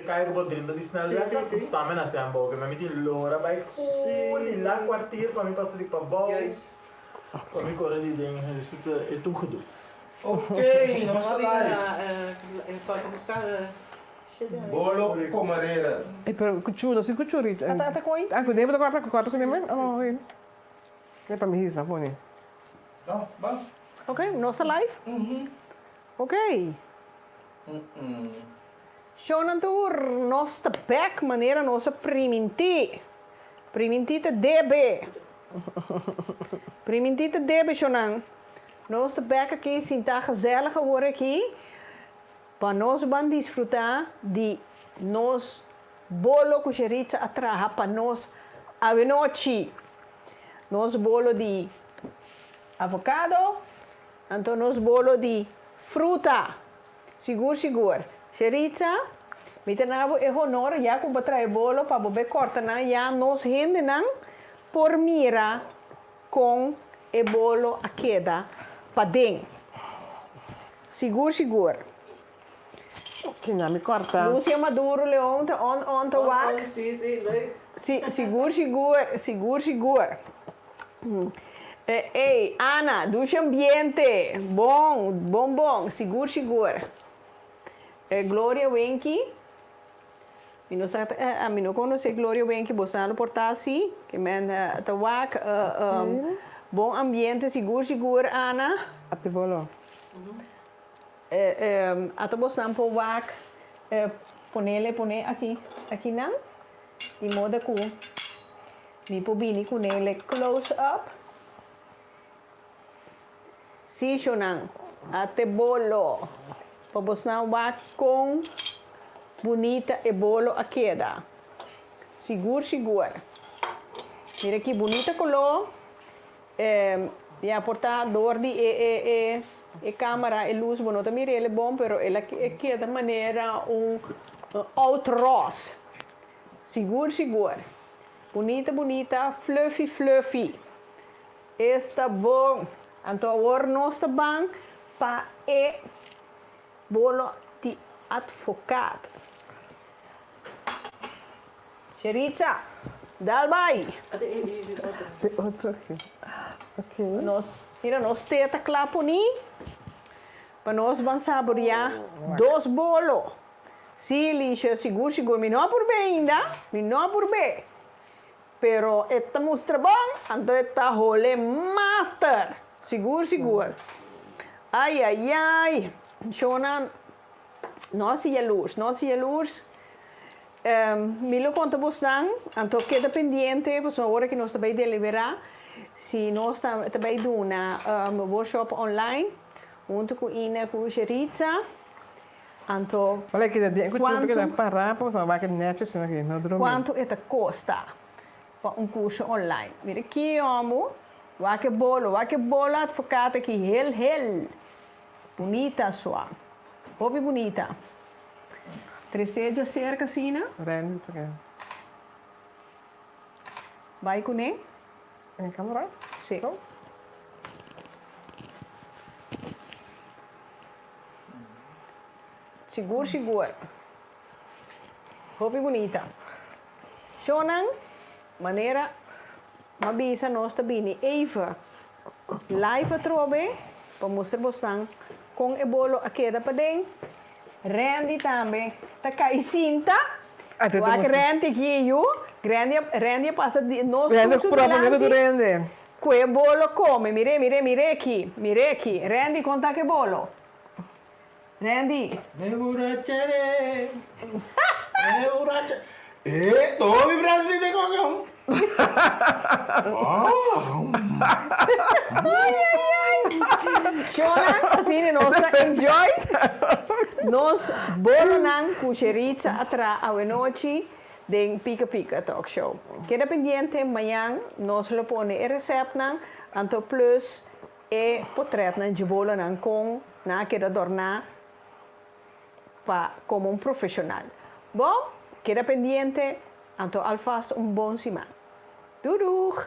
cai com 30 de sinal já também na samba que me meti loura vai full lá quartier para mim passar para bom para mim correr de dentro isso é tudo. Ok, nós está live. Falta buscar. Bolo comareira. Pero cuchuro, si cuchurito. Ata koi? Ah, cuidado da quarta com nem. Oh, ele. É para me risar, pone. Não, bom. Ok, nossa live? Ok. Jonathan, nossa back maneira nossa priminti. Priminti DB. Priminti DB, Jonan. Nossa back aqui, sinta gezellig geworden aqui. Para nós vamos desfrutar de nos bolo com cheriza atrás para nós a noite. Nos bolo de avocado, então nos bolo de fruta. Seguro. Cheriza, mitenavo é honor já com trazer bolo para bobe corta na já nos rende não por mira com e bolo a queda para dentro. Seguro. Que não me corta. Lúcia Maduro Leão on the walk. Sim, Seguro. Ei, Ana, do ambiente. Bom. Seguro. Glória Wenki. A mim não conhece Glória Wenki, você não porta assim, que men the walk. Bom ambiente, seguro, Ana. Até bolo. Até você não pode walk. Pone aqui não. De modo que mi pobini com ele close up. Si Shonan, até bolo. Para você não walk com bonita e bolo a queda. Seguro. Mira que bonita color. E a portador de e câmera e luz, não tá mira ele bom, pero ela queda maneira outros. Seguro. Bonita, fluffy. Está bom. Então agora nós está bom para e bolo de advogado. Cheriza, dá vai. Outro aqui. Ok. Nós temos claro ni. Para nós vamos saborear 2 bolos. Sim, lixa, seguro. Me não por bem ainda. Pero esta mostra bom, então esta role master. Seguro. Ai. Shona, nós e a luz. Me lo conta você, então queda pendente, pois agora que nós também deliberar, se nós também do na workshop online, junto com Ina, com Cheriza, então Olha que dentro, que dá parar, para você vai que net assim aqui, não dorme. quanto é custa para curso online? Mira aqui, amo, vai que bolo, advogado aqui, hel, bonita sua, hobby bonita. Tresejo cerca assim, né? Randy, isso aqui. Vai com ele? Em câmera? Sim. Seguro. Roupa bonita. Shonan, maneira, mabisa nós também. Eva, live trobe, para mostrar bastante, com o bolo a queda para dentro. Randy também, tá caicinta. O que Randy aqui, Randy passa de nós. Randy com o próprio do Randy. Que bolo come, mire aqui. Randy, conta que bolo. Randy. Neurachere. Tô vibrando de qualquer um. Shona, assim, nós enjoy. Nós bolo nan cucheriza atrás a noite de Pica Talk Show. Queda pendiente, amanhã nós lo pone el recept nan, anto plus e portrait nan de bolo nan com na queda adornar como um profissional. Bom, queda pendiente, anto alfast bom semana. Doei!